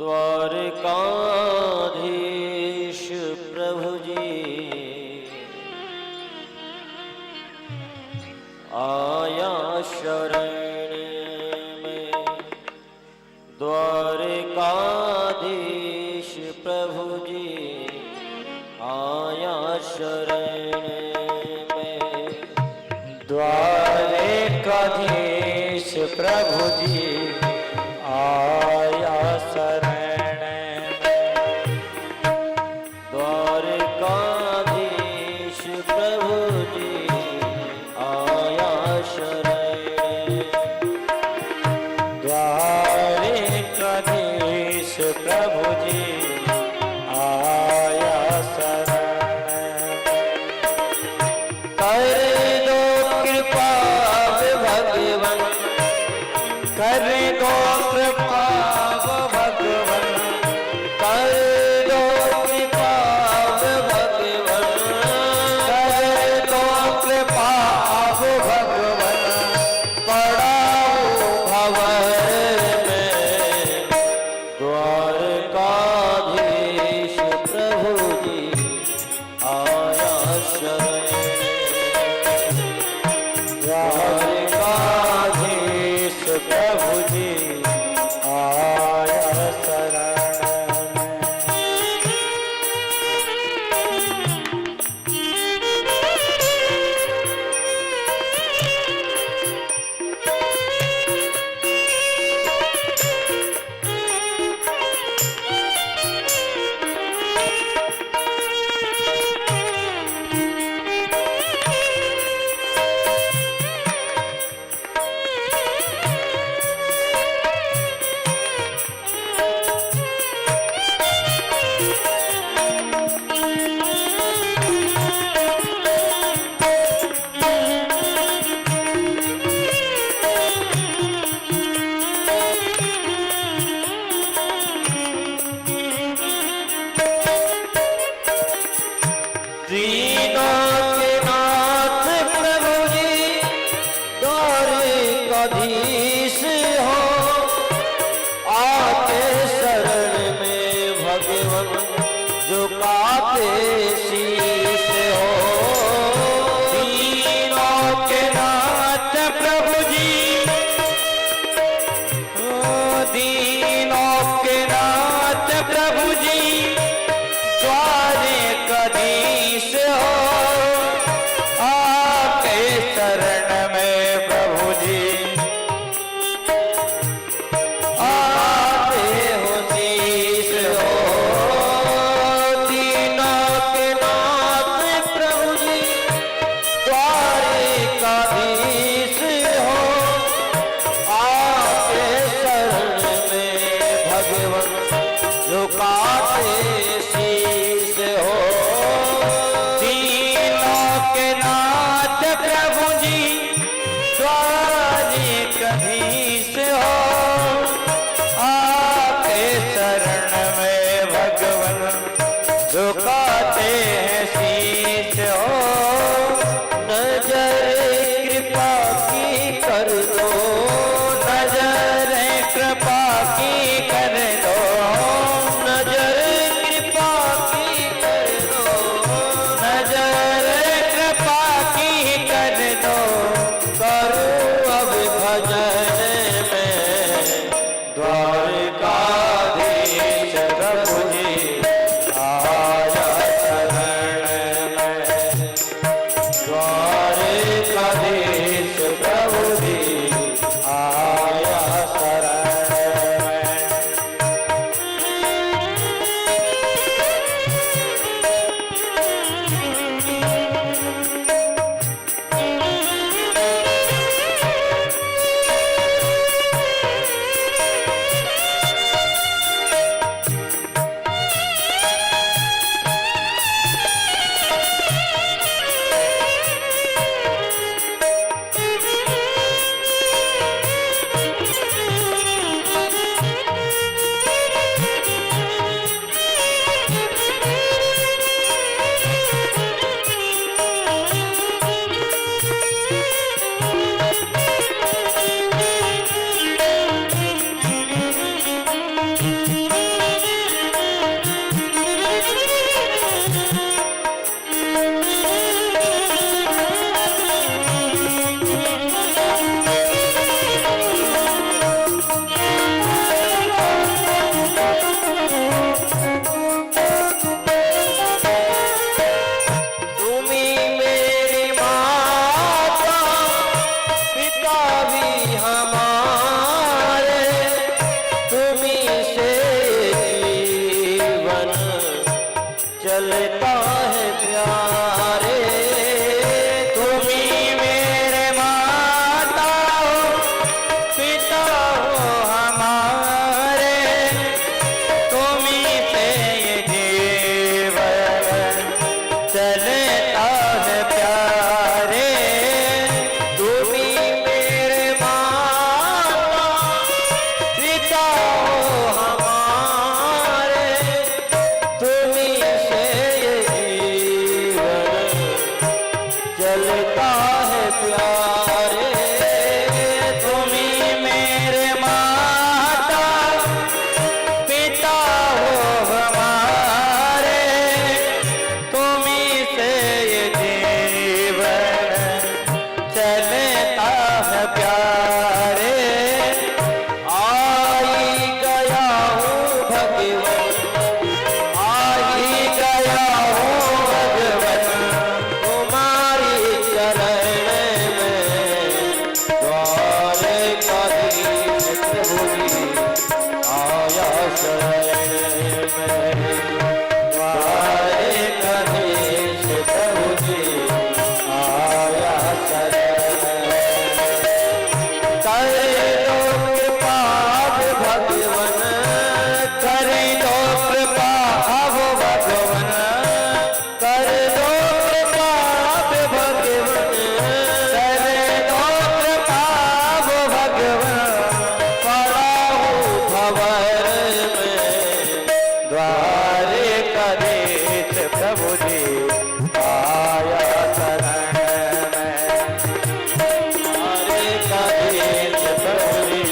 द्वारकाधीश प्रभु जी आया शरण में। द्वारकाधीश प्रभु जी आया शरण में। द्वारकाधीश प्रभु जी आया शरण में। द्वारकाधीश प्रभु जी आया शरण। द्वारकाधीश प्रभु जी आया शरण। कर दो कृपा भगवन, कर दो कृपा भगवन, कर दो कृपा भगवन, कर दो कृपा भगवन। पड़ाओ भंवर में। द्वारकाधीश प्रभु जी आया शरण। द्वारकाधीश प्रभु जी आया शरण में। दीनों के नाथ प्रभु जी द्वारकाधीश हो। आके शरण में भगवन झुकाते शीश हो। दीनों के नाथ प्रभु जी, दीनों के नाथ प्रभु जी द्वारकाधीश हो। आके शरण में प्रभु जी आते हो शीश हो। दीनों के नाथ प्रभु जी द्वारकाधीश हो। आके शरण में भगवन झुकाते शीश हो। दीनों के नाथ प्रभु जी द्वारकाधीश हो। आके शरण में भगवन झुकाते हैं शीश हो। नजर कृपा की कर दो, नजर कृपा की कर दो, नजर कृपा की कर दो। नजर कृपा की कर दो। करो अब भजन में। द्वारकाधीश प्रभु जी आया शरण चलता है प्यारे। तुम्ही मेरे माता हो पिता हो हमारे, तुम्ही से ये जीवन चलता है प्यारे। तुम्ही मेरे माता पिता हो हमारे, तुम्ही से ये जीवन चलता है प्यारे। तुम्ही मेरे माता पिता हो हमारे, तुम्ही से ये जीवन चलता है प्यारे। आई गया हूँ भगवन, आई गया हूँ भगवन, तुम्हारी चरण में, द्वारकाधीश प्रभु जी आया शरण में। द्वारकाधीश प्रभु जी आया शरण में। कर दो कृपा भगवन, कर दो कृपा अब भगवन, कर दो कृपा भगवन, कर दो कृपा अब भगवन। पड़ा हूँ भंवर में, द्वारकाधीश प्रभु जी आया शरण में। द्वारकाधीश प्रभु जी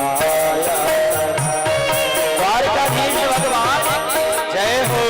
आया शरण में। द्वारकाधीश भगवान जय हो।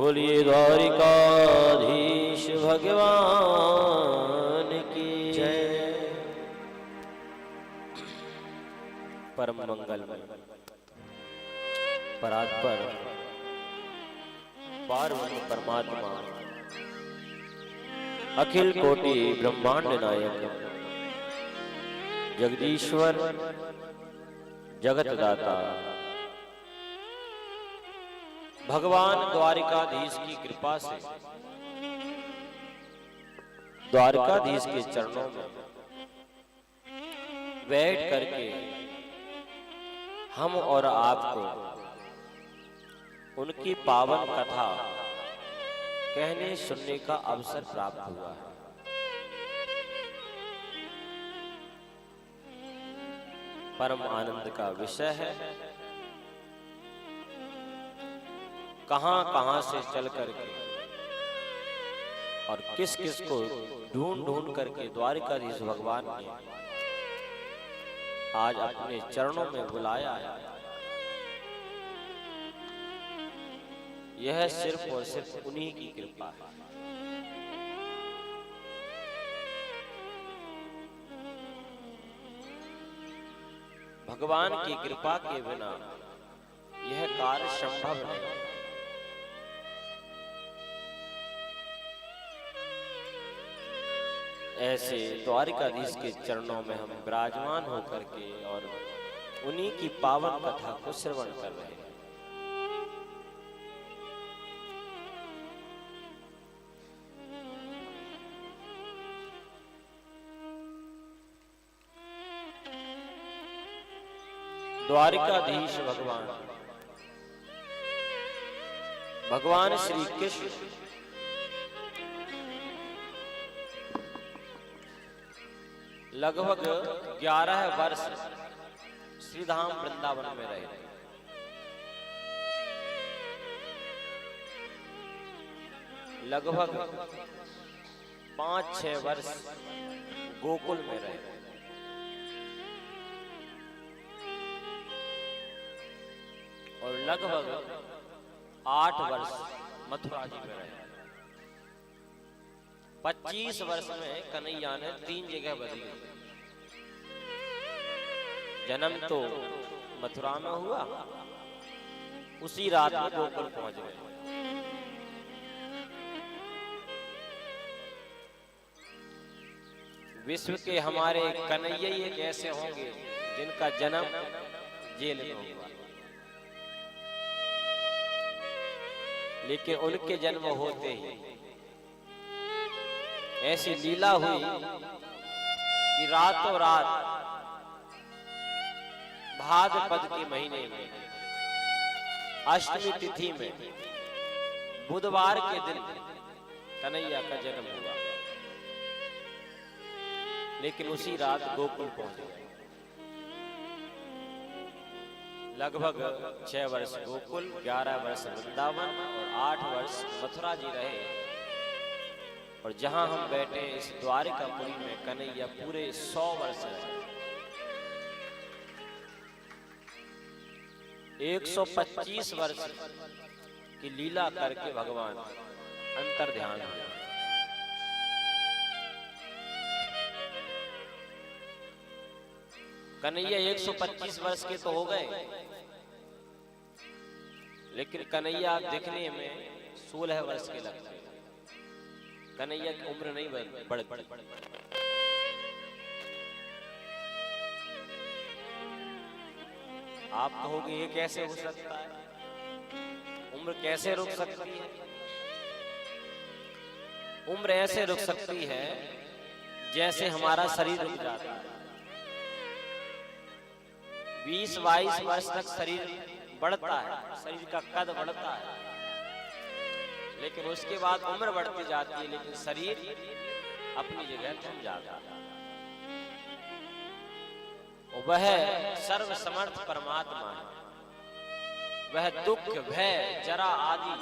बोलिए द्वारिकाधीश भगवान की जय। परम मंगलमय परात्पर पार्वती परमात्मा अखिल कोटि ब्रह्मांड नायक जगदीश्वर जगत दाता भगवान द्वारिकाधीश की कृपा से द्वारिकाधीश के चरणों में बैठ करके हम और आपको उनकी पावन कथा कहने सुनने का अवसर प्राप्त हुआ है। परम आनंद का विषय है। कहां से चल करके और किस किस को ढूंढ ढूंढ करके द्वारिकाधीश भगवान ने आज अपने चरणों में बुलाया है। यह सिर्फ और सिर्फ उन्हीं की कृपा है। भगवान की कृपा के बिना यह कार्य संभव नहीं। ऐसे द्वारिकाधीश के चरणों में हम विराजमान होकर के और उन्हीं की पावन कथा को श्रवण कर रहे हैं। द्वारिकाधीश भगवान श्री कृष्ण लगभग 11 वर्ष श्रीधाम वृंदावन में रहे। लगभग 5-6 वर्ष गोकुल में रहे। और लगभग 8 वर्ष मथुरा जी में रहे। 25 वर्ष में कन्हैया ने 3 जगह बदली। जन्म तो मथुरा में हुआ, उसी रात में गोकुल पहुंच गए। विश्व के हमारे कन्हैया ये कैसे होंगे जिनका जन्म जेल में हुआ, लेकिन उनके जन्म होते ही ऐसी लीला हुई कि रातों रात भाद्रपद के महीने में अष्टमी तिथि में बुधवार के दिन कन्हैया का जन्म हुआ। लेकिन उसी रात गोकुल पहुंचे। लगभग 6 वर्ष गोकुल, 11 वर्ष वृंदावन और 8 वर्ष मथुरा जी रहे। और जहां हम बैठे इस द्वारिकापुरी में कन्हैया पूरे 100 वर्ष रहे। 125 वर्ष की लीला करके भगवान अंतर ध्यान हुए। कन्हैया 125 वर्ष के तो हो गए, लेकिन कन्हैया दिखने में 16 वर्ष के लगते। कन्हैया की उम्र नहीं बढ़ती। आप कहोगे ये कैसे हो सकता है, उम्र कैसे रुक सकती है? उम्र ऐसे रुक सकती है जैसे हमारा शरीर रुक जाता है। 20-22 वर्ष तक शरीर बढ़ता है, शरीर का कद बढ़ता है, लेकिन उसके बाद उम्र बढ़ती जाती है, लेकिन शरीर अपनी जगह थम जाता है। वह सर्वसमर्थ परमात्मा है। वह दुख, भय, जरा आदि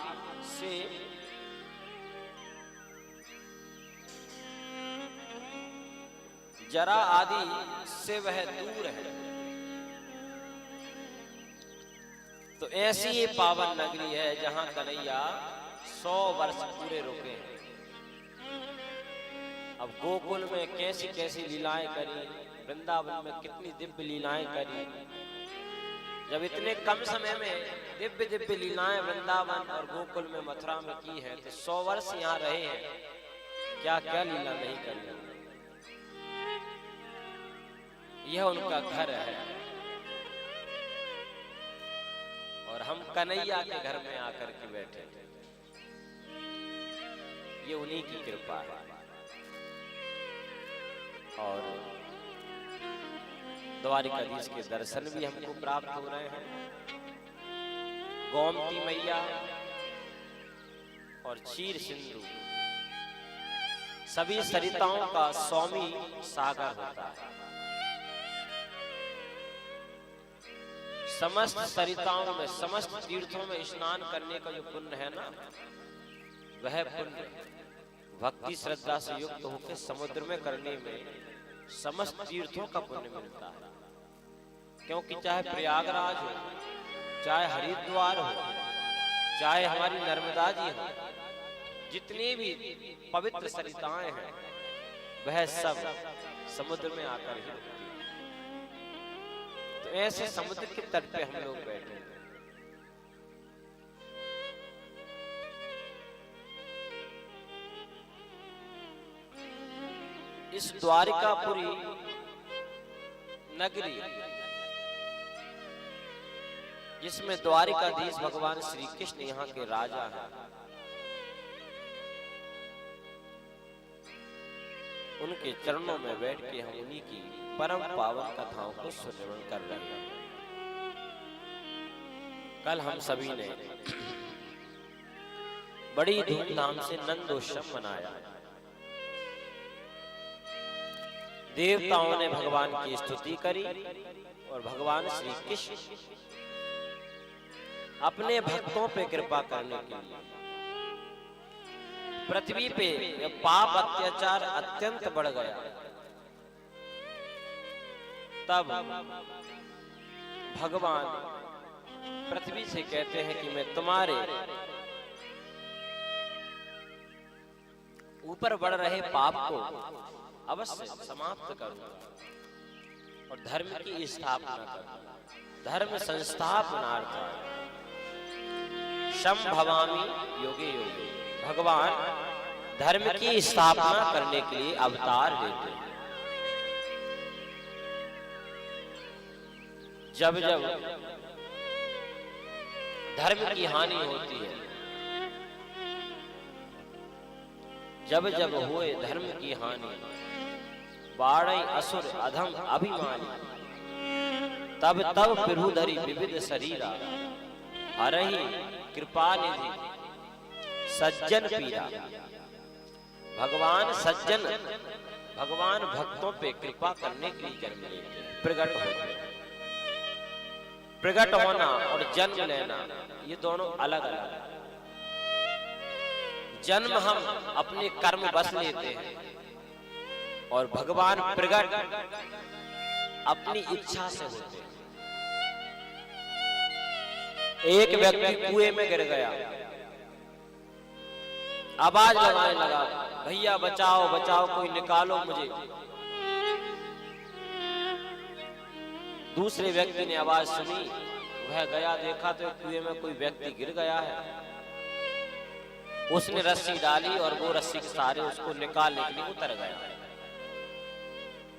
से वह दूर है। तो ऐसी ये पावन नगरी है जहां कन्हैया 100 वर्ष पूरे रुके हैं। अब गोकुल में कैसी कैसी लीलाएं करी, वृंदावन में कितनी दिव्य लीलाएं करी। जब इतने कम समय में दिव्य दिव्य लीलाएं वृंदावन और गोकुल में मथुरा में की है, तो 100 वर्ष यहाँ रहे हैं, क्या क्या लीला नहीं करी। यह उनका घर है और हम कन्हैया के घर में आकर के बैठे, ये उन्हीं की कृपा है। और द्वारिकाधीश के दर्शन भी हमको प्राप्त हो रहे हैं। गोमती मैया और क्षीर सिंधु सभी सरिताओं का स्वामी सागर होता है। समस्त सरिताओं में, समस्त तीर्थों में स्नान करने का जो पुण्य है ना, वह पुण्य भक्ति श्रद्धा से युक्त होकर समुद्र में करने में समस्त तीर्थों का पुण्य मिलता है। क्योंकि चाहे प्रयागराज हो, चाहे हरिद्वार हो, चाहे हमारी नर्मदा जी हो, जितनी भी पवित्र सरिताएं हैं वह सब समुद्र में आकर ही रुकती हैं। तो ऐसे समुद्र के तट पे हम लोग बैठे हैं। इस द्वारिकापुरी नगरी, जिसमें द्वारिकाधीश भगवान श्री कृष्ण यहाँ के राजा हैं, उनके चरणों में बैठ के हम उन्हीं की परम पावन कथाओं को सुनवन कर रहे हैं। कल हम सभी ने बड़ी धूमधाम से नंदोत्सव मनाया। देवताओं ने भगवान की स्तुति करी और भगवान श्री कृष्ण अपने भक्तों पे कृपा करने के लिए पृथ्वी पे पाप अत्याचार अत्यंत बढ़ गया, तब भगवान पृथ्वी से कहते हैं कि मैं तुम्हारे ऊपर बढ़ रहे पाप को अवश्य समाप्त करूंगा और धर्म की स्थापना करूंगा। धर्म संस्थापनार्थ संभवामि योगे योगे। भगवान धर्म की स्थापना करने के लिए अवतार लेते हैं। जब जब धर्म की हानि होती है, जब जब हुए धर्म की हानि, बाढ़ असुर अधम अभिमानी, तब तब प्रभुधरी विविध शरीरा, हरहि कृपा निधि सज्जन पीरा। भगवान सज्जन, भगवान भक्तों पे कृपा करने के लिए जन्म लेते हैं, प्रकट होते हैं। प्रकट होना और जन्म लेना ये दोनों अलग अलग है। जन्म हम अपने कर्म बस लेते हैं और भगवान प्रकट अपनी इच्छा से होते हैं। एक व्यक्ति कुएं में गिर गया, आवाज लगाने लगा, भैया बचाओ बचाओ, कोई निकालो मुझे। दूसरे व्यक्ति ने आवाज सुनी, वह गया, देखा तो कुएं में कोई व्यक्ति गिर गया है। उसने रस्सी डाली और वो रस्सी के सहारे उसको निकालने के लिए उतर गया।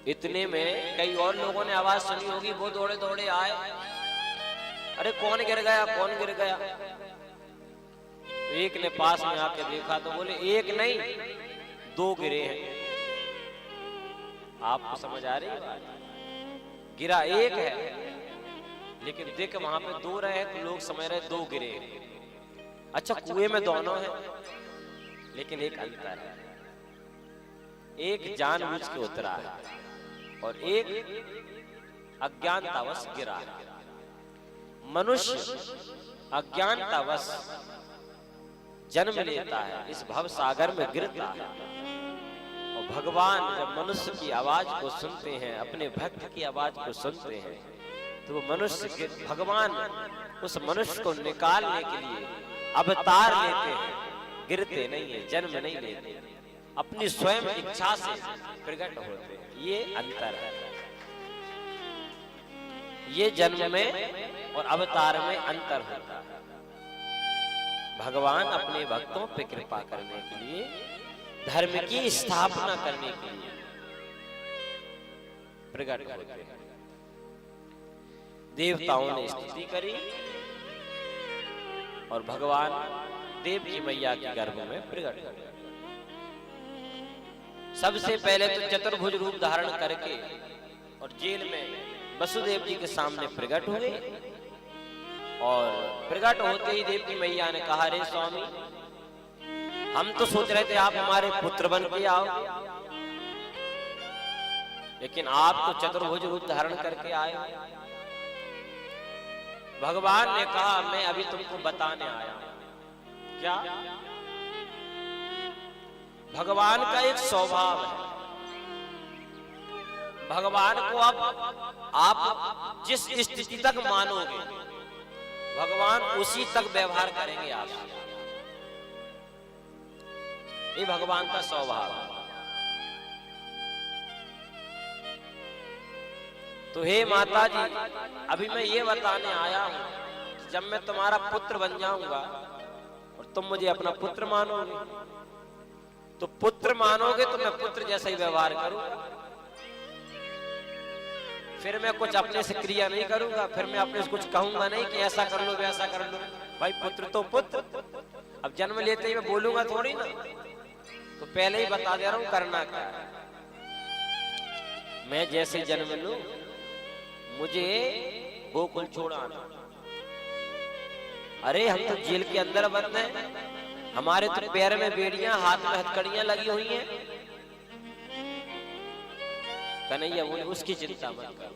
इतने में कई और लोगों ने आवाज सुनी होगी, वो दौड़े दौड़े आए, अरे कौन गिर गया, कौन गिर गया। एक ने पास में आके देखा तो बोले एक नहीं 2 गिरे हैं। आपको समझ आ रही है बात? गिरा एक है लेकिन देख वहां पे 2 रहे तो लोग समझ रहे 2 गिरे। अच्छा कुएं में दोनों हैं लेकिन एक अंतर है, एक जानबूझ के उतरा है और एक अज्ञानतावश गिरा है। मनुष्य अज्ञानतावश जन्म लेता है, इस भव सागर में गिरता है और भगवान जब मनुष्य की आवाज को सुनते हैं, अपने भक्त की आवाज को सुनते हैं, तो वो मनुष्य भगवान उस मनुष्य को निकालने के लिए अवतार लेते हैं गिरते नहीं है, जन्म नहीं लेते, अपनी स्वयं इच्छा से प्रकट होते हैं। ये अंतर है। ये जन्म में और अवतार में अंतर होता है। भगवान अपने भक्तों पर कृपा करने के लिए, धर्म की स्थापना करने के लिए प्रकट होते हैं। देवताओं ने स्तुति करी और भगवान देव की मैया के गर्भ में प्रकट हो गए। सबसे पहले तो चतुर्भुज रूप धारण करके और जेल में वसुदेव जी के सामने प्रकट हुए। और प्रकट होते ही देव की मैया ने कहा, रे स्वामी, हम तो सोच रहे थे आप हमारे पुत्र बन के आओ, लेकिन आप तो चतुर्भुज रूप धारण करके आए। भगवान ने कहा, मैं अभी तुमको बताने आया हूं। क्या? भगवान का एक स्वभाव है। भगवान को अब आप जिस स्थिति तक मानोगे, भगवान उसी तक व्यवहार करेंगे आपसे। ये भगवान का स्वभाव है। तो हे माता जी, अभी मैं ये बताने आया हूं कि जब मैं तुम्हारा पुत्र बन जाऊंगा और तुम मुझे अपना पुत्र मानोगे, तो पुत्र मानोगे तो मैं पुत्र जैसा ही व्यवहार करूंगा। फिर मैं कुछ अपने से क्रिया नहीं करूंगा, फिर मैं अपने से कुछ कहूंगा नहीं कि ऐसा कर लो वैसा कर लो। भाई पुत्र तो पुत्र। अब जन्म लेते ही मैं बोलूंगा थोड़ी ना, तो पहले ही बता दे रहा हूं करना क्या है। मैं जैसे जन्म लूं, मुझे गोकुल छोड़ आना। अरे हम तो जेल के अंदर बंद हैं, हमारे तो पैर में बेड़ियां, हाथ में हथकड़ियां लगी हुई हैं। कन्हैया बोले, उसकी चिंता मत कर।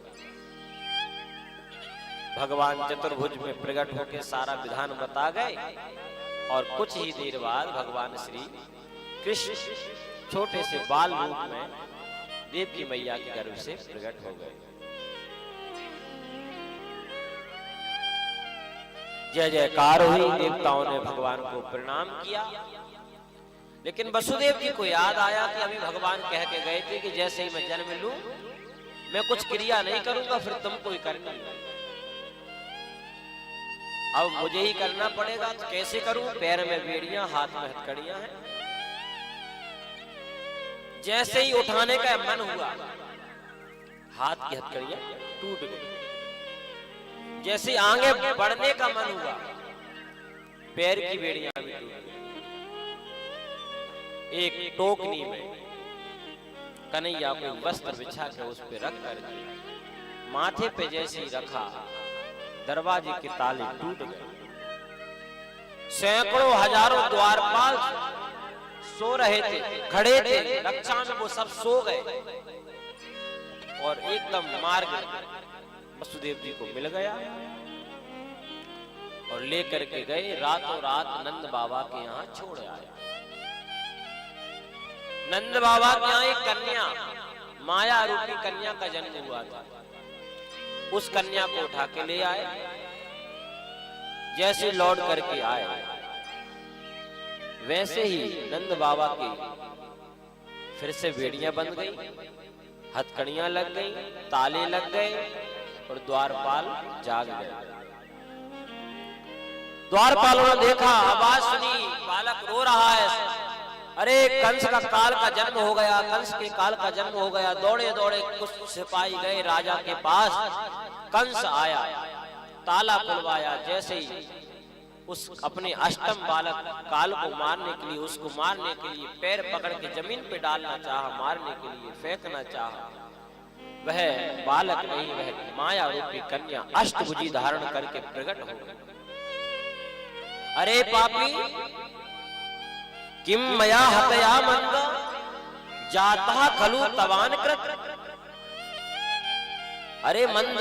भगवान चतुर्भुज में प्रकट होकर सारा विधान बता गए और कुछ ही देर बाद भगवान श्री कृष्ण छोटे से बाल रूप में देव की मैया के गर्भ से प्रकट हो गए। जय जयकार हुई। देवताओं ने भगवान को प्रणाम किया, लेकिन वसुदेव जी को याद आया कि अभी भगवान कह के गए थे कि जैसे ही मैं जन्म लूं, मैं कुछ क्रिया नहीं करूंगा, फिर तुमको ही करना। अब मुझे ही करना पड़ेगा, तो कैसे करूं? पैर में बेड़ियां, हाथ में हथकड़ियां हैं। जैसे ही उठाने का मन हुआ, हाथ की हथकड़ियां टूट गई। जैसे आगे बढ़ने का मन हुआ, पैर की बेड़ियां भी टूट गई। एक टोकनी में कन्हैया को वस्त्र बिछा कर उस पर रख कर माथे पे जैसे ही रखा, दरवाजे के ताले टूट गए। सैकड़ों हजारों द्वारपाल सो रहे थे, खड़े थे रक्षा में, वो सब सो गए। और एकदम मार्ग वसुदेव जी को मिल गया और लेकर के गए। रातों रात नंद बाबा के यहाँ छोड़ आए। नंद बाबा के यहाँ एक कन्या, माया रूपी कन्या का जन्म हुआ था। उस कन्या को उठा के ले आए। जैसे लौट करके आए, वैसे ही नंद बाबा की फिर से बेड़ियां बंध गई, हथकड़ियां लग गई, ताले लग गए और द्वारपाल जाग गए। द्वारपालों ने देखा, आवाज सुनी, बालक रो रहा है। अरे कंस का काल का जन्म हो गया, कंस के काल का जन्म हो गया। दौड़े दौड़े कुछ सिपाही गए राजा के पास। कंस आया, ताला खुलवाया। जैसे ही उस अपने अष्टम बालक काल को मारने के लिए, उसको मारने के लिए पैर पकड़ के जमीन पे डालना चाहा, मारने के लिए फेंकना चाहा, वह बालक नहीं, वह माया रूपी कन्या अष्टभुजी धारण करके प्रकट हो गई। अरे पापी, किम मया हतया मंद जाता खलु तवान कृत। अरे मंद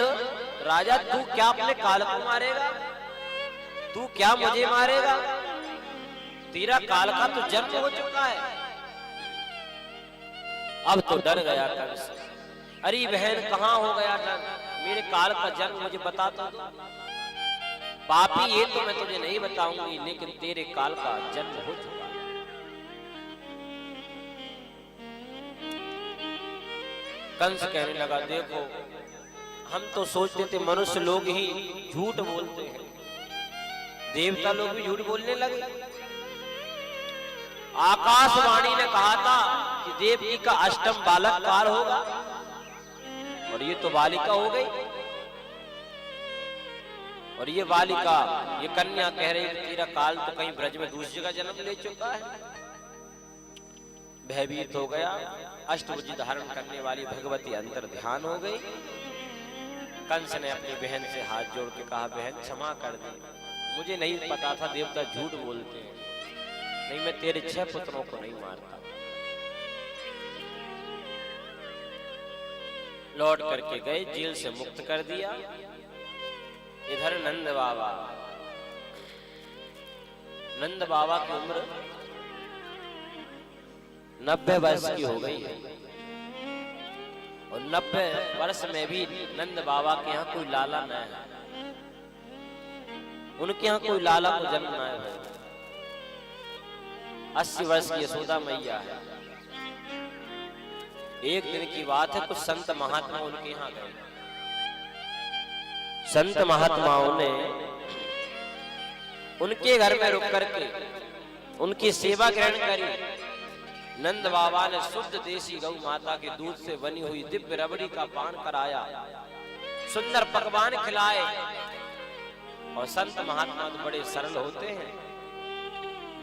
राजा, तू क्या अपने काल को मारेगा? तू क्या मुझे मारेगा? तेरा काल का तो जन्म हो चुका है। अब तो डर गया कंस। अरे बहन, कहां हो गया डर? मेरे काल का जन्म मुझे बता तो दो। पापी, ये तो मैं तुझे नहीं बताऊंगी, लेकिन तेरे काल का जन्म हो चुका है। कंस कहने लगा, देखो हम तो सोचते थे मनुष्य लोग ही झूठ बोलते हैं, देवता लोग भी झूठ बोलने लगे। आकाशवाणी ने कहा था कि देवकी का अष्टम बालक काल होगा, और ये तो बालिका हो गई। और ये बालिका, ये कन्या कह रही है तेरा काल तो कहीं ब्रज में दूसरी जगह जन्म ले चुका है। भयभीत हो गया। अष्टभुजी धारण करने वाली भगवती अंतर ध्यान हो गई। कंस ने अपनी बहन से हाथ जोड़ के कहा, बहन क्षमा कर दे, मुझे नहीं पता था देवता झूठ बोलते हैं, नहीं मैं तेरे 6 पुत्रों को नहीं मारता। लौट करके गए, जेल से मुक्त कर दिया। इधर नंद बाबा की उम्र 90 वर्ष की हो गई है, और 90 वर्ष में भी नंद बाबा के यहाँ कोई लाला न है, उनके यहाँ कोई लाला को जन्म न है। 80 वर्ष की यशोदा मैया है। एक दिन की बात है, कुछ संत महात्मा उनके यहाँ गए। संत महात्माओं ने उनके घर में रुक करके उनकी सेवा ग्रहण करी। नंद बाबा ने शुद्ध देसी गौ माता के दूध से बनी हुई दिव्य रबड़ी का पान कराया, सुंदर पकवान खिलाए। और संत महात्मा तो बड़े सरल होते हैं,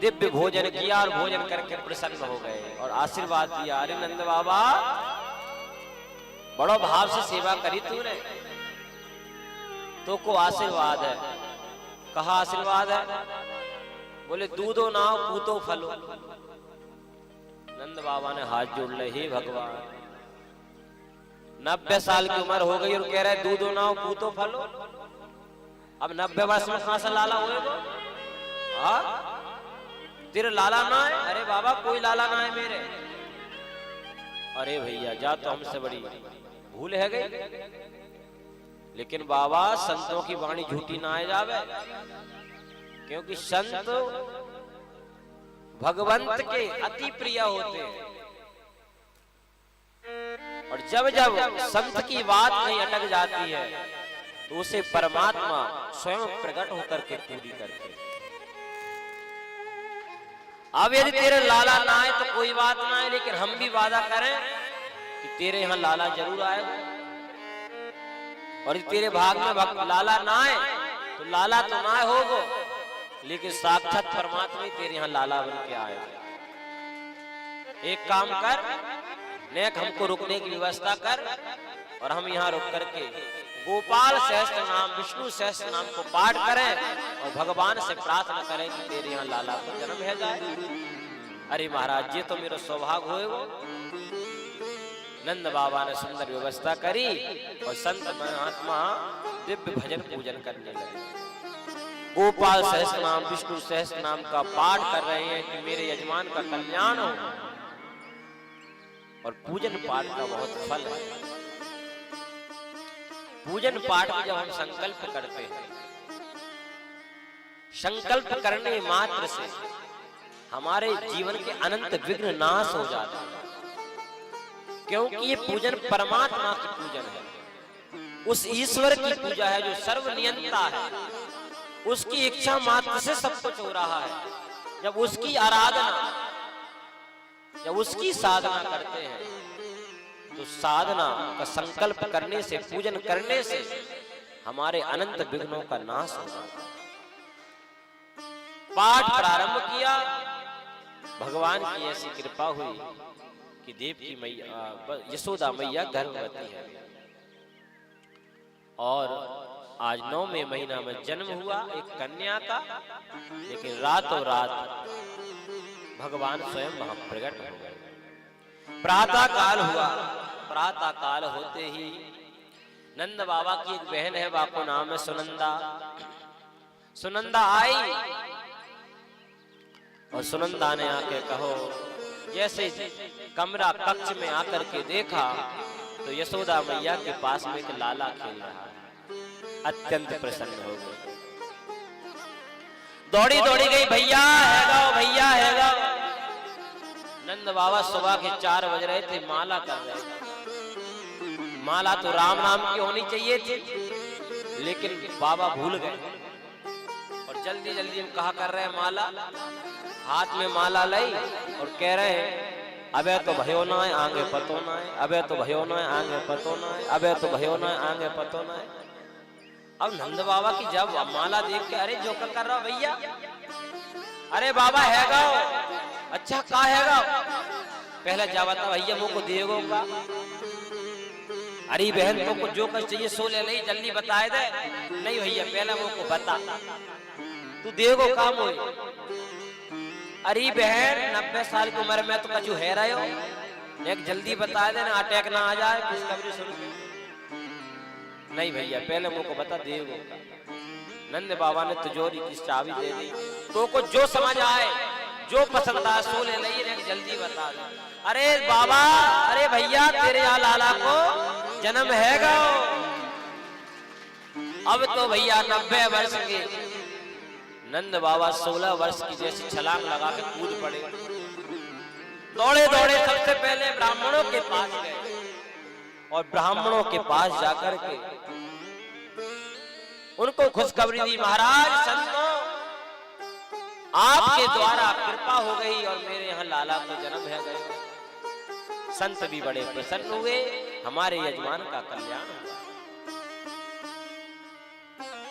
दिव्य भोजन किया और भोजन करके प्रसन्न हो गए और आशीर्वाद दिया। अरे नंद बाबा, बड़ो भाव से सेवा करी तूने, तो को आशीर्वाद है। कहा आशीर्वाद है? बोले दूधो नाव पूतो फलो। नंद बाबा ने हाथ जोड़ ले, हे भगवान, 90 साल की उम्र हो गई और कह रहे दूधो नाव पूतो फलो। अब 90 वर्ष में कहां से लाला होएगा? तेरे लाला ना है? अरे बाबा कोई लाला ना है मेरे। अरे भैया जा, तो हमसे बड़ी भूल है गई। लेकिन बाबा संतों की वाणी झूठी ना आ जावे, क्योंकि संत भगवंत के अति प्रिय होते हैं। और जब जब संत की बात नहीं अटक जाती है तो उसे परमात्मा स्वयं प्रकट होकर के पूरी करते हैं। अब यदि तेरे लाला ना आए तो कोई बात ना है, लेकिन हम भी वादा करें कि तेरे यहाँ लाला जरूर आएगा। और यदि तेरे भाग में लाला ना आए तो लाला तो ना होगो, लेकिन साक्षात परमात्मा ही तेरे यहाँ लाला बन के आएगा। एक काम कर, नेक हमको रुकने की व्यवस्था कर, और हम यहाँ रुक करके गोपाल सहस्त्र नाम, विष्णु सहस्त्र नाम को पाठ करें और भगवान से प्रार्थना करें कि तेरे यहाँ लाला को जन्म है जाए। अरे महाराज, ये तो मेरा सौभाग्य होएगा। नंद बाबा ने सुंदर व्यवस्था करी और संत महात्मा दिव्य भजन पूजन करने लगे। गोपाल सहस्त्र नाम, विष्णु सहस्त्र नाम का पाठ कर रहे हैं कि मेरे यजमान का कल्याण हो। और पूजन पाठ का बहुत फल है। पूजन पाठ में जब हम संकल्प करते हैं, संकल्प करने मात्र से हमारे जीवन के अनंत विघ्न नाश हो जाते हैं, क्योंकि ये पूजन परमात्मा की पूजन है। उस ईश्वर की पूजा है जो सर्वनियंता है। उसकी इच्छा मात्र से सब कुछ हो रहा है। जब उसकी आराधना, जब उसकी साधना करते हैं तो साधना का संकल्प करने से, पूजन करने से हमारे अनंत विघ्नों का नाश होगा। पाठ प्रारंभ किया, भगवान की ऐसी कृपा हुई कि देवकी मैया, यशोदा मैया गर्भवती है और आज 9वें महीना में जन्म हुआ एक कन्या का। लेकिन रातों रात भगवान स्वयं वहां प्रकट हो गए। प्रातः काल हुआ। प्रातः काल होते ही नंद बाबा की एक बहन है, बापू नाम है सुनंदा। सुनंदा आई और सुनंदा ने आके कहो, जैसे कमरा कक्ष में आकर के देखा तो यशोदा मैया के पास में एक लाला खेल रहा है। अत्यंत प्रसन्न हो गई, दौड़ी दौड़ी गई, भैया है गाओ, भैया है गाओ। नंद बाबा सुबह के 4 बज रहे थे, माला कर रहे थे। माला तो राम नाम की होनी चाहिए थी, लेकिन बाबा भूल गए और जल्दी जल्दी हम कहा कर रहे हैं माला, हाथ में माला लाई और कह रहे हैं अबे तो भयो ना है आगे पतो ना है, अबे तो भयो ना है आगे पतो ना है, अबे तो भयो ना है आगे पतो ना है। अब नंद बाबा की जब माला देख के अरे जो कर रहा भैया, अरे बाबा है गाओ, अच्छा का है गाओ, पहले जा बता भैया मुझको देगो का, अरे बहन तो को जो कर चाहिए सो ले ली, जल्दी बताए दे, नहीं भैया पहले मुझको बता तू देगो काम हो। अरे बहन 90 साल की उम्र में तो कछु है रहे हो, एक जल्दी बता देना अटैक ना आ जाए खुशखबरी सुन। नहीं भैया पहले मुझको बता देगो। नंद बाबा ने तिजोरी की चाबी दे दी, तो को जो समझ आए जो पसंद आए सो ले ली, एक जल्दी बता दे। अरे बाबा, अरे भैया तेरे यहाँ लाला को जन्म हैगा, अब तो भैया 90 वर्ष के। नंद बाबा 16 वर्ष की जैसी छलांग लगा के कूद पड़े, दौड़े दौड़े सबसे पहले ब्राह्मणों के पास गए और ब्राह्मणों के पास जाकर के उनको खुशखबरी दी, महाराज संतों आपके द्वारा कृपा हो गई और मेरे यहाँ लाला को जन्म है गए। संत भी बड़े प्रसन्न हुए, हमारे यजमान का कल्याण हुआ।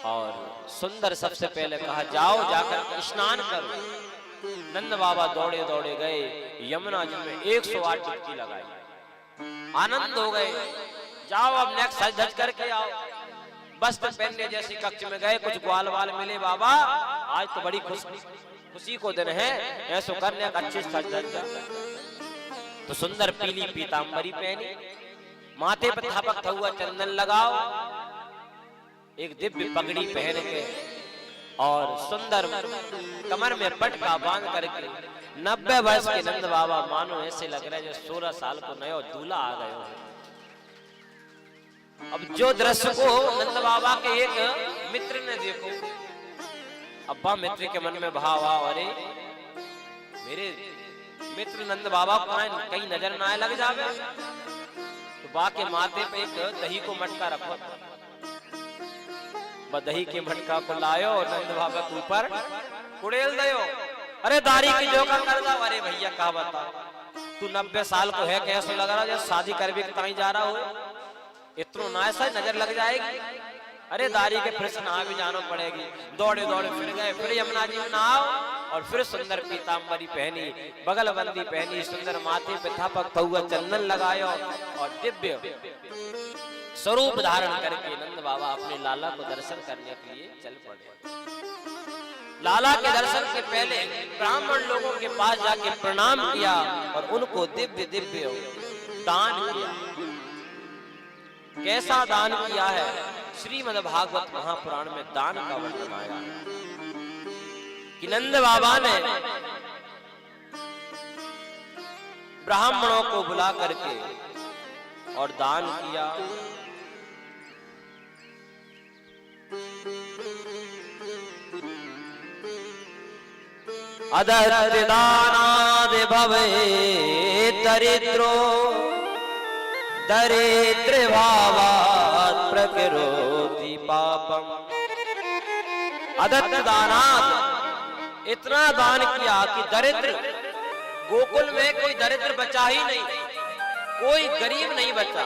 और सुंदर सबसे पहले कहा जाओ जाकर स्नान करो। नंद बाबा दौड़े दौड़े गए, यमुना जी में 108 डुबकी लगाई, आनंद हो गए। जाओ अब नेक्स्ट सज धज करके आओ। वस्त्र पहनने जैसी कक्ष में गए, कुछ ग्वाल वाल मिले, बाबा आज तो बड़ी खुशी को दिन है, ऐसो करने अच्छे सज धज कर। तो सुंदर पीली पीतांबरी पहनी, माथे पर थपकता हुआ चंदन लगाओ, एक दिव्य पगड़ी पहन के और सुंदर कमर में पटका बांध करके 90 वर्ष के नंद बाबा मानो ऐसे लग रहे जो 16 साल को नया दूल्हा आ गए हो। अब जो दृश्य को नंद बाबा के एक मित्र ने देखो, अब्बा मित्र के मन में भाव आ, अरे मेरे मित्र नंद बाबा को कहीं नजर ना लग जावे, तो बा के माथे पे एक दही को मटका रखो, दही के मटका को लायो और नंद बाबा के ऊपर कुड़ेल दयो। अरे दारी की जो कर दो। अरे भैया कहा बता, तू 90 साल को है, कैसे लग रहा है शादी कर भी कहीं जा रहा हो, इतना ना ऐसा नजर लग जाएगी। अरे दारी के फिर से नहा भी जाना पड़ेगी। दौड़े दौड़े फिर गए, फिर यमुना जी में नहाओ और फिर सुंदर पीतांबरी पहनी, बगलबंदी पहनी, सुंदर माथे पे थपकता हुआ चंदन लगायो और दिव्य स्वरूप धारण करके नंद बाबा अपने लाला को दर्शन करने के लिए चल पड़े। लाला के दर्शन से पहले ब्राह्मण लोगों के पास जाके प्रणाम किया और उनको दिव्य दिव्य दान किया। कैसा दान किया है, श्रीमद् भागवत महापुराण में दान का वर्णन आया कि नंद बाबा ने ब्राह्मणों को बुला करके और दान किया। अदत्तदानाद भवे दरिद्रो दरिद्र भावात् प्रकरोति पापम। अदत्तदानाद, इतना दान किया कि दरिद्र, गोकुल में कोई दरिद्र बचा ही नहीं, कोई गरीब नहीं बचा,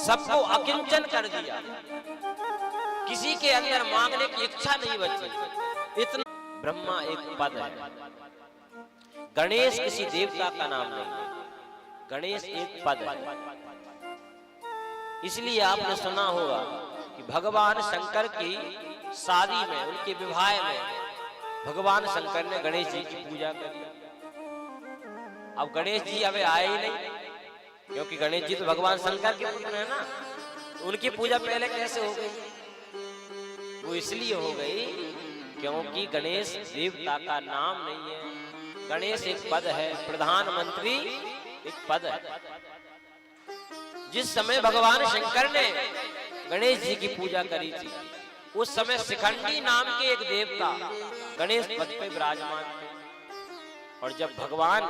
सबको अकिंचन कर दिया, किसी के अंदर मांगने की इच्छा नहीं बची। इतना ब्रह्मा एक पद है, गणेश किसी देवता का नाम नहीं, गणेश एक पद है। इसलिए आपने सुना होगा कि भगवान शंकर की शादी में, उनके विवाह में भगवान शंकर ने गणेश जी की पूजा करी। अब गणेश जी अबे आए ही नहीं, क्योंकि गणेश जी तो भगवान शंकर के पुत्र है ना, उनकी पूजा पहले कैसे हो गई? वो इसलिए हो गई क्योंकि गणेश देवता का नाम नहीं है, गणेश एक पद है, प्रधानमंत्री एक पद है। जिस समय भगवान शंकर ने गणेश जी की पूजा करी थी, उस समय शिखंडी नाम के एक देवता गणेश पद पे विराजमान थे। और जब भगवान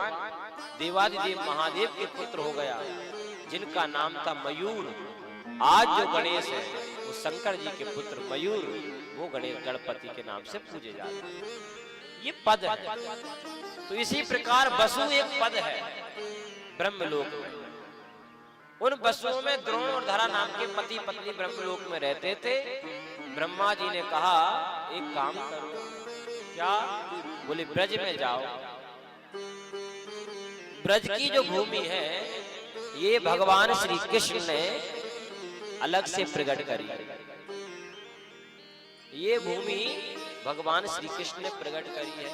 देवादिदेव महादेव के पुत्र हो गया, जिनका नाम था मयूर, आज जो गणेश है वो शंकर जी के पुत्र मयूर, वो गणेश गणपति के नाम से पूजे जाते हैं। ये पद है। तो इसी प्रकार वसु एक पद है ब्रह्मलोक में। उन वसुओं में द्रोण और धरा नाम के पति पत्नी ब्रह्मलोक में रहते थे। ब्रह्मा जी ने कहा एक काम करो, क्या? बोले ब्रज में जाओ। ब्रज की जो भूमि है ये भगवान श्री कृष्ण ने अलग से प्रकट करी। ये भूमि भगवान श्री कृष्ण ने प्रकट करी है।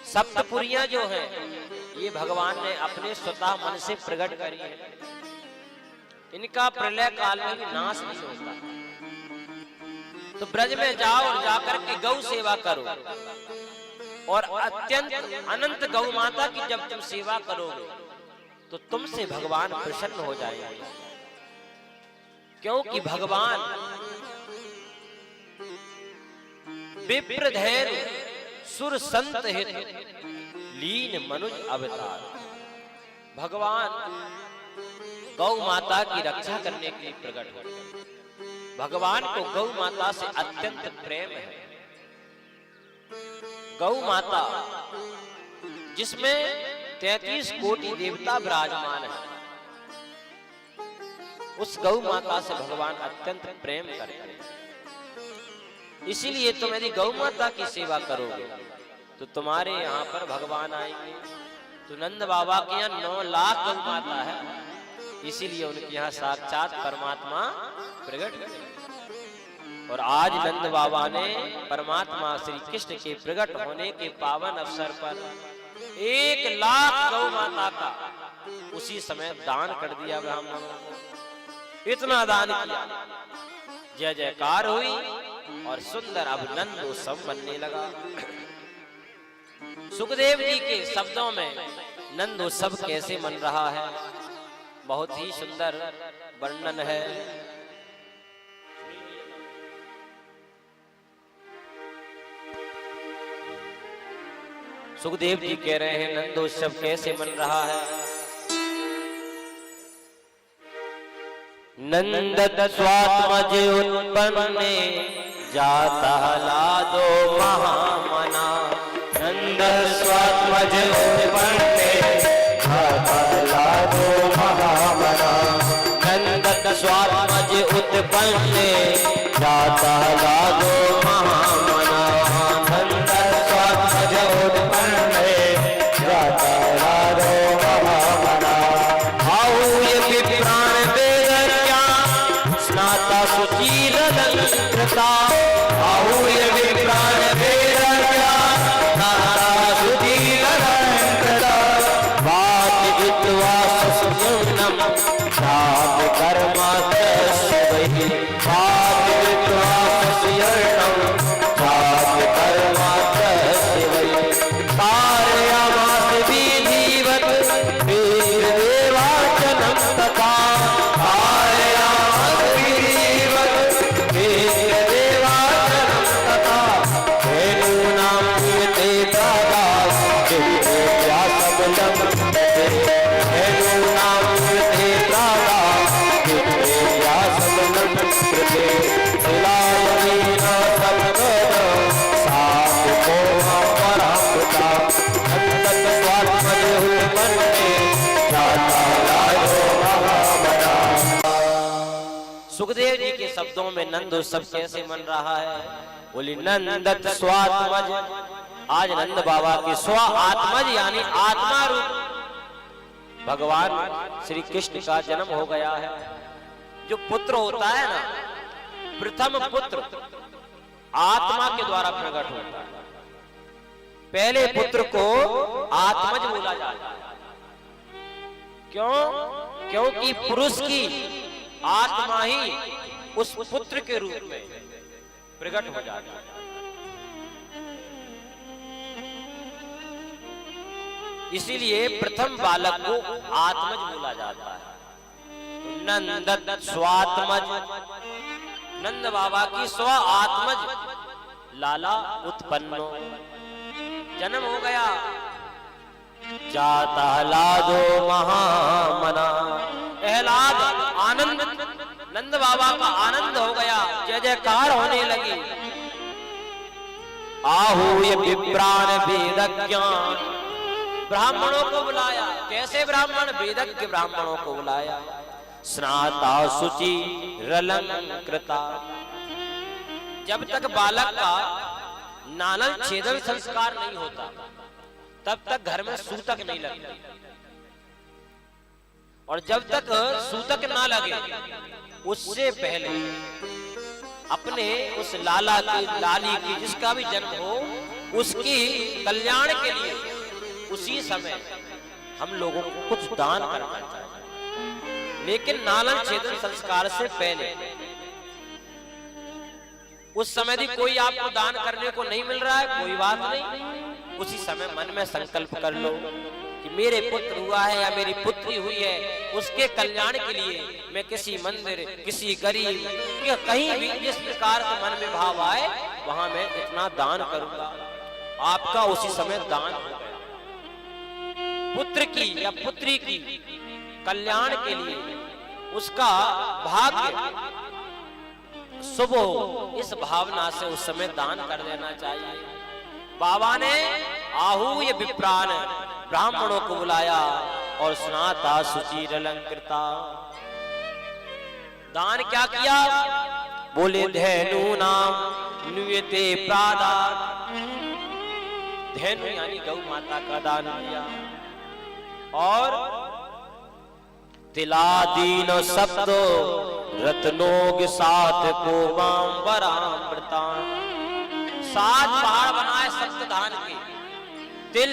सप्तपुरियां जो हैं ये भगवान ने अपने स्वतः मन से प्रकट करी है। इनका प्रलय काल में भी नाश नहीं होता। तो ब्रज में जाओ और जाकर के गौ सेवा करो, और अत्यंत अनंत गौ माता की जब तुम सेवा करोगे तो तुमसे भगवान प्रसन्न हो जाएंगे। क्योंकि भगवान विप्रधैर्य सुर संत हित लीन मनुज अवतार। भगवान गौ माता की रक्षा करने के लिए प्रकट हो गए। भगवान को गौ माता से अत्यंत प्रेम है। गौ माता जिसमें 33 कोटि देवता विराजमान है, उस गौ माता से भगवान अत्यंत प्रेम करते हैं। इसीलिए तुम यदि गौ माता की सेवा करोगे तो तुम्हारे यहाँ पर भगवान आएंगे। तो नंद बाबा के यहाँ 9 लाख गौ माता है, इसीलिए उनके यहाँ साक्षात परमात्मा प्रकट हुए। और आज नंद बाबा ने परमात्मा श्री कृष्ण के प्रकट होने के पावन अवसर पर 1 लाख गौ माता का उसी समय दान कर दिया ब्राह्मणों को। इतना दान किया, जय जयकार हुई और सुंदर अब नंदोत्सव बनने लगा। सुखदेव जी के शब्दों में नंदोत्सव कैसे मन रहा है, बहुत ही सुंदर वर्णन है। सुखदेव जी कह रहे हैं नंदोत्सव कैसे मन रहा है। नंदत स्वात्मज उत्पन्ने जाता लादो महामना। नंद स्वात्मज उत्पन्ने जाता लादो महामना। नंदत स्वात्मज उत्पन्ने जाता लादो महामना। नंद स्वात्मज उत्पन्ने जाता लादो महामना। आओ ये विप्राण सुचीर लंकृता। आहू ये विप्राण वेदज्ञा सुचीर लंकृता। वाच इत्वा सुसुम्नम ध्यान कर्मास्य वहि। वाच इत्वा सुसुम्नम ध्यान कर्मास्य वहि। कारयामास विधिवत् देवाचनं तथा। सुखदेव जी के शब्दों में नंदोत्सव कैसे मन रहा है। बोली नंदत स्वात्मज। आज नंद बाबा के स्व आत्मज यानी आत्मा रूप भगवान श्री कृष्ण का जन्म हो गया है। जो पुत्र होता है ना, प्रथम पुत्र आत्मा के द्वारा प्रकट होता है। पहले पुत्र को आत्मज बोला जाता है। क्यों? क्योंकि पुरुष की आत्मा ही उस पुत्र के रूप में प्रकट हो जाता है। इसीलिए प्रथम बालक को आत्मज बोला जाता है। नंदत स्वात्मज, नंद बाबा की स्व आत्मज लाला उत्पन्नो, जन्म हो गया। जाता लादो महामना। एहलाद आनंद नंद बाबा का आनंद हो गया, जय जयकार होने लगी। आहूय विप्रान वेदज्ञान, ब्राह्मणों को बुलाया। कैसे ब्राह्मण? वेदज्ञ ब्राह्मणों को बुलाया। स्नाता शुचि रलंकृता, जब तक बालक का नालन छेदन संस्कार नहीं होता तब तक घर में सूतक नहीं लगता, और जब तक सूतक ना लगे उससे पहले अपने उस लाला की लाली की जिसका भी जन्म हो उसकी कल्याण के लिए उसी समय हम लोगों को कुछ दान करना चाहिए। लेकिन नालन छेदन संस्कार से पहले उस समय भी कोई आपको दान करने को नहीं मिल रहा है, कोई बात नहीं, उसी समय मन में संकल्प कर लो कि मेरे पुत्र हुआ है या मेरी पुत्री हुई है, उसके कल्याण के लिए मैं किसी मंदिर, किसी गरीब या कहीं भी जिस प्रकार का मन में भाव आए वहां मैं इतना दान करूंगा। आपका उसी समय दान हो गया। पुत्र की या पुत्री की कल्याण के लिए उसका भाग्य शुभ हो, इस भावना से उस समय दान कर देना चाहिए। बाबा ने आहूय विप्रान, ब्राह्मणों को बुलाया और स्नाता शुचि अलंकृता। दान क्या किया? बोले धेनु नाम नुयते प्रादान, धेनु यानी गौ माता का दान किया। और तिलादीन सप्तो रत्नों सात को मामृता, 7 पहाड़ बनाए सप्त धान के, तिल,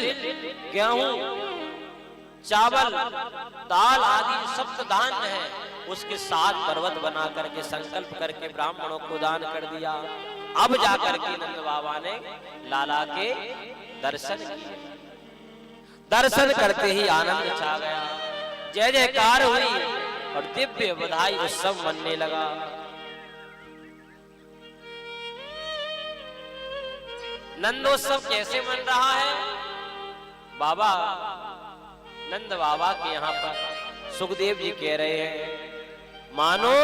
गेहूं, चावल, दाल आदि सप्त धान्य है, उसके 7 पर्वत बना करके संकल्प करके ब्राह्मणों को दान कर दिया। अब जाकर के नंद बाबा ने लाला के दर्शन किए। दर्शन करते ही आनंद छा गया, जय जयकार हुई और दिव्य बधाई उत्सव मनने लगा। नंदोत्सव कैसे मन रहा है? बाबा नंद बाबा के यहाँ पर सुखदेव जी कह रहे हैं मानो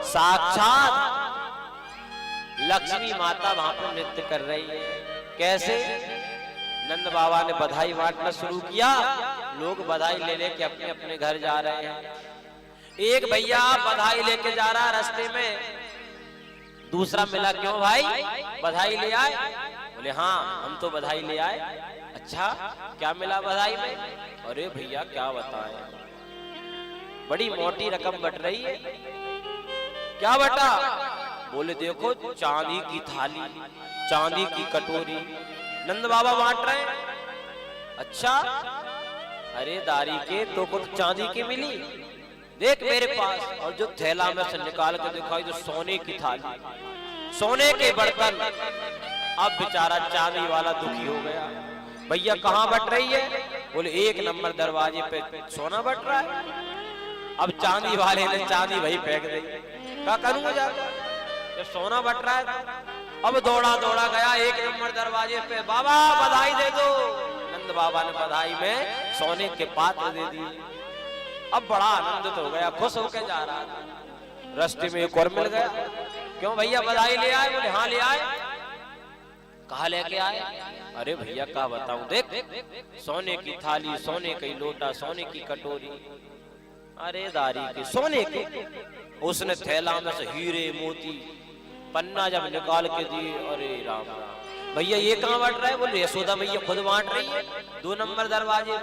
साक्षात लक्ष्मी माता वहां पर नृत्य कर रही है। कैसे? नंद बाबा ने बधाई बांटना शुरू किया, लोग बधाई ले लेके अपने अपने घर जा रहे हैं। एक भैया बधाई लेके जा रहा रास्ते में, दूसरा मिला, क्यों भाई बधाई ले आए? बोले हाँ हम तो बधाई ले आए। अच्छा क्या मिला बधाई में? अरे भैया क्या बताएं, बड़ी मोटी रकम बट रही है। क्या बटा? बोले देखो चांदी की थाली, चांदी की कटोरी नंद बाबा बांट रहे हैं। अच्छा अरे दारी के तो कुछ चांदी की मिली, देख मेरे पास। और जो थैला में से निकाल के दिखाई तो सोने की थाली, सोने के बर्तन। अब बेचारा चांदी वाला दुखी हो गया। भैया कहाँ बट रही है? बोले 1 नंबर दरवाजे पे सोना बट रहा है। अब चांदी वाले ने चांदी वही फेंक दी। क्या करूंगा जाकर जब सोना बट रहा है? अब दौड़ा दौड़ा गया 1 नंबर दरवाजे पे, बाबा बधाई दे दो। नंद बाबा ने बधाई में सोने के पात्र दे दिए। अब बड़ा आनंदित हो गया, खुश होकर जा रहा था। रास्ते में एक और मिल गया, क्यों भैया बधाई ले आए? बोले हाँ ले आए। कहा लेके आए? अरे भैया क्या बताऊं, देख सोने की थाली, सोने की लोटा, सोने की कटोरी। अरे दारी के सोने के। उसने थैला में से हीरे मोती पन्ना जब निकाल के दिए, अरे राम राम। भैया ये कहाँ बांट रहा है? बोले यशोदा भैया खुद बांट रही है 2 नंबर दरवाजे।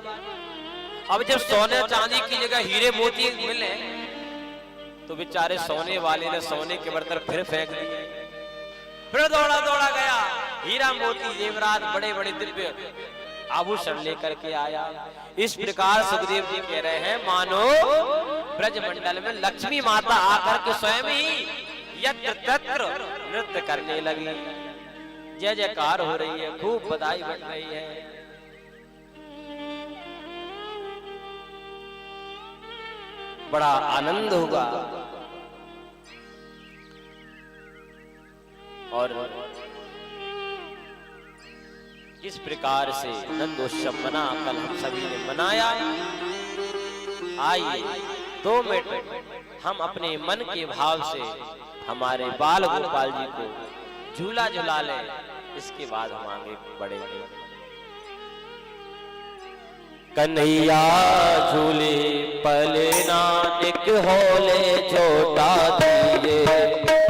अब जब सोने चांदी की जगह हीरे मोती मिले तो बेचारे सोने वाले ने सोने के बर्तन फिर फेंक दिए। फिर दौड़ा दौड़ा गया, हीरा मोती जेवरात बड़े बड़े दिव्य आभूषण लेकर के आया। इस प्रकार सुखदेव जी कह रहे हैं मानो ब्रजमंडल में लक्ष्मी माता आकर के स्वयं ही यत्र तत्र नृत्य करने लगी। जय जयकार हो रही है, खूब बधाई बट रही है। बड़ा आनंद होगा। और जिस प्रकार से नंदोत्सव मना कल हम सभी ने मनाया, आइए 2 मिनट हम अपने मन के भाव से हमारे बाल गोपाल जी को झूला झुला लें, इसके बाद हम आगे बढ़ेंगे। कन्हैया झूले पले नानक होले छोटा दीजे।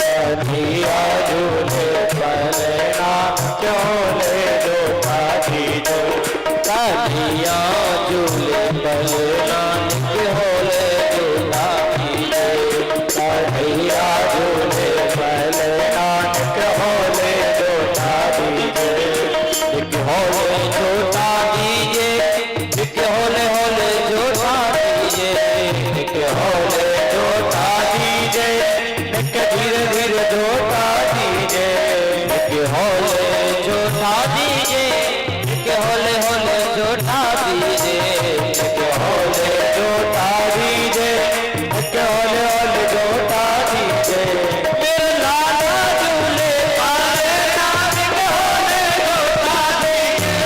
कन्हैया झूले पले नानक होले छोटा दीजे। कन्हैया झूले पले नानक होले छोटा दीजे। कन्हैया झूले पले नानक होले छोटा दीजे। एक होले छोटा दीजे, एक होले होले छोटा दीजे। एक होले छोटा दीजे, एक धीरे धीरे छोटा दीजे। एक होले छोटा दीजे, एक होले होले छोटा दीजे। एक होले छोटा दीजे, एक होले होले छोटा दीजे। मेरे लाला झूले पाले नानक होले छोटा दीजे।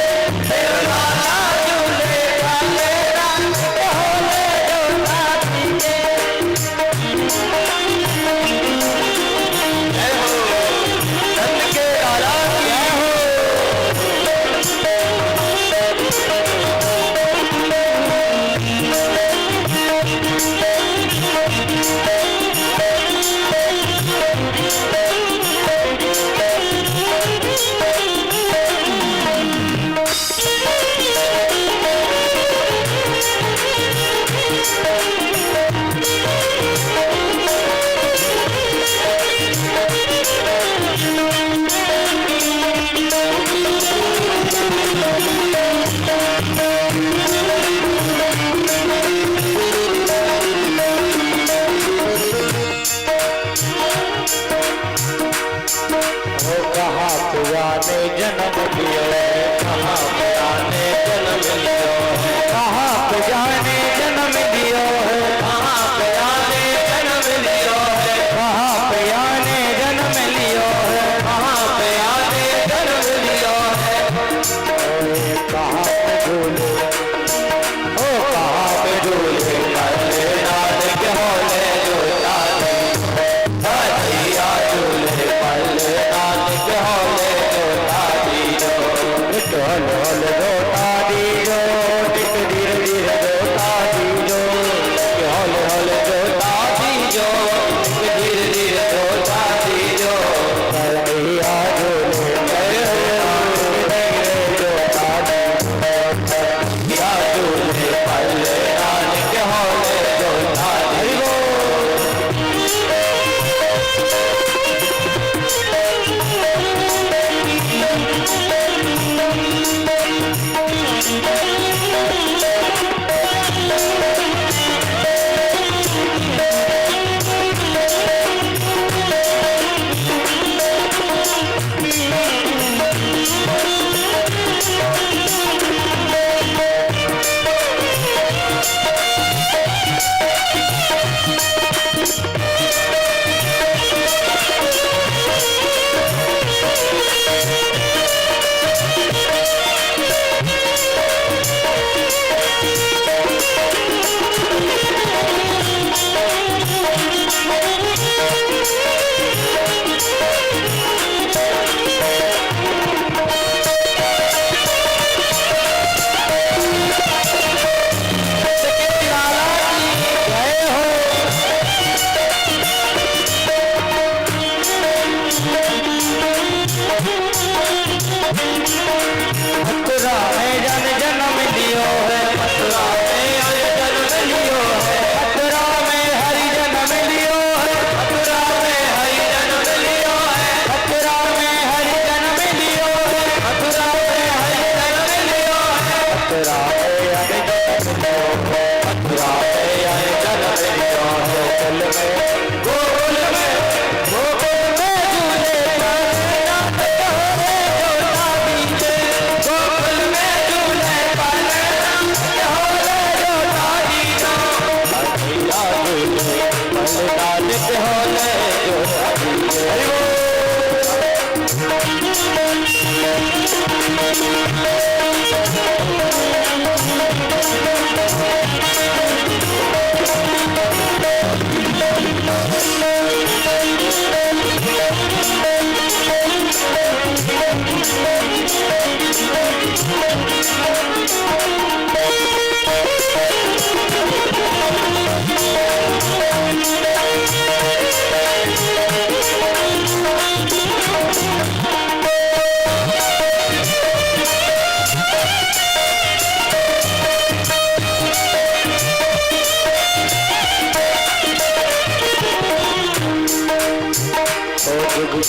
मेरे लाला झूले पाले नानक होले छोटा दीजे। जय हो नंद के लाला की जय हो। ओ कहाँ पिया ने जन्म लियो है, कहाँ पिया ने जन्म लियो है। कहाँ पिया ने जन्म लियो है, कहाँ पिया ने जन्म लियो है। कहाँ पिया ने जन्म लियो है, कहाँ पिया ने जन्म लियो है। ओए कहाँ पे झूले, ओ कहाँ पे झूले पले नानक होले छोटा दीजे। कन्हैया झूले पले नानक होले छोटा दीजे। एक होले होले छोटा दीजे, एक धीरे धीरे छोटा दीजे। एक होले होले छोटा दीजे, एक धीरे धीरे छोटा दीजे। कन्हैया झूले पले नानक छोटा दीजे। कन्हैया झूले पले नानक होले छोटा दीजे।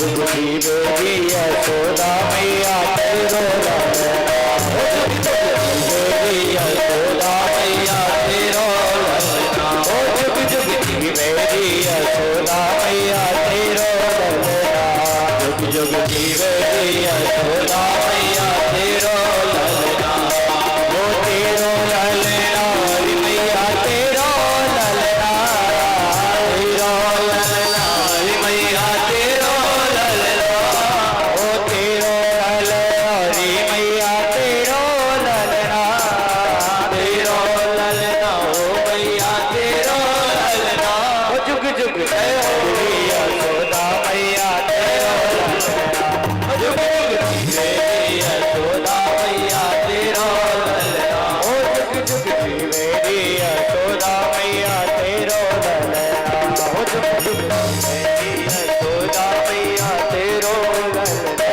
जुग जीवे जी यशोदा मैया तेरो ललना, ओ जुग जुग जीवे जी यशोदा मैया तेरो ललना, ओ जुग जुग जीवे जी यशोदा मैया तेरो ललना, जुग जुग जीवे जी यशोदा मैया तेरो ललना, ओ तेरो ललना रे मैया तेरो ललना, तेरो ललना रे मैया तेरो ललना, ओ तेरो ललना रे मैया तेरो ललना, तेरो ललना ओ मैया तेरो ललना, ओ जुग जुग जय हो यशोदा मैया तेरो ललना, ओ जुग जुग जीवे यशोदा मैया तेरो ललना, ओ जुग जुग जीवे यशोदा मैया तेरो ललना, ओ जुग जुग जीवे यशोदा मैया तेरो ललना।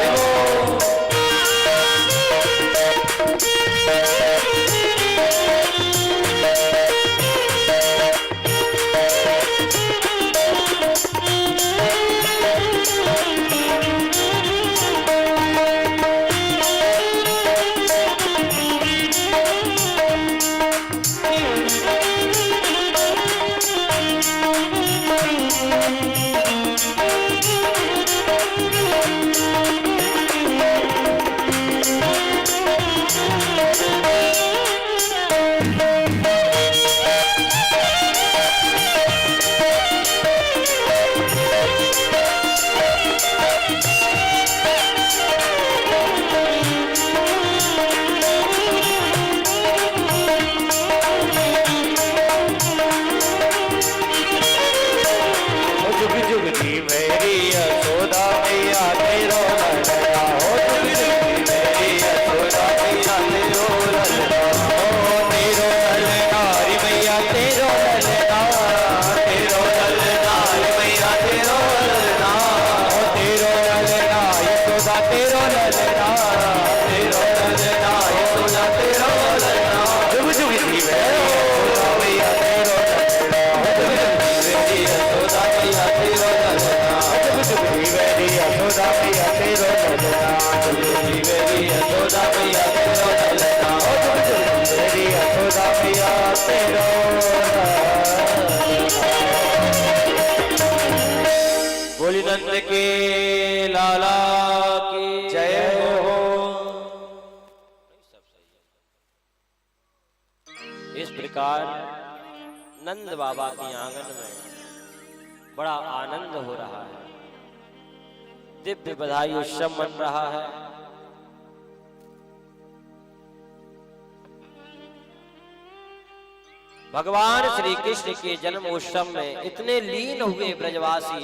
जुग जुग जीवे यशोदा मैया तेरो ललना, ओ जुग जुग जीवे यशोदा मैया तेरो ललना, ओ तेरो ललना रे मैया तेरो ललना, तेरो ललना रे मैया तेरो ललना, ओ तेरो ललना यशोदा तेरो ललना, तेरो ललना यशोदा तेरो ललना, जुग जुग जीवे यशोदा मैया तेरो ललना, जुग जुग जीवे यशोदा मैया तेरो ललना, जुग जुग जीवे यशोदा मैया तेरो ललना, जुग जुग जीवे यशोदा मैया तेरो ललना, जुग जुग जीवे यशोदा मैया तेरो ललना। बोली नंद के लाला की जय हो। इस प्रकार नंद बाबा के आंगन में बड़ा आनंद हो रहा है, दिव्य बधाई उत्सव मन रहा है। भगवान श्री कृष्ण के जन्म उत्सव में इतने लीन हुए ब्रजवासी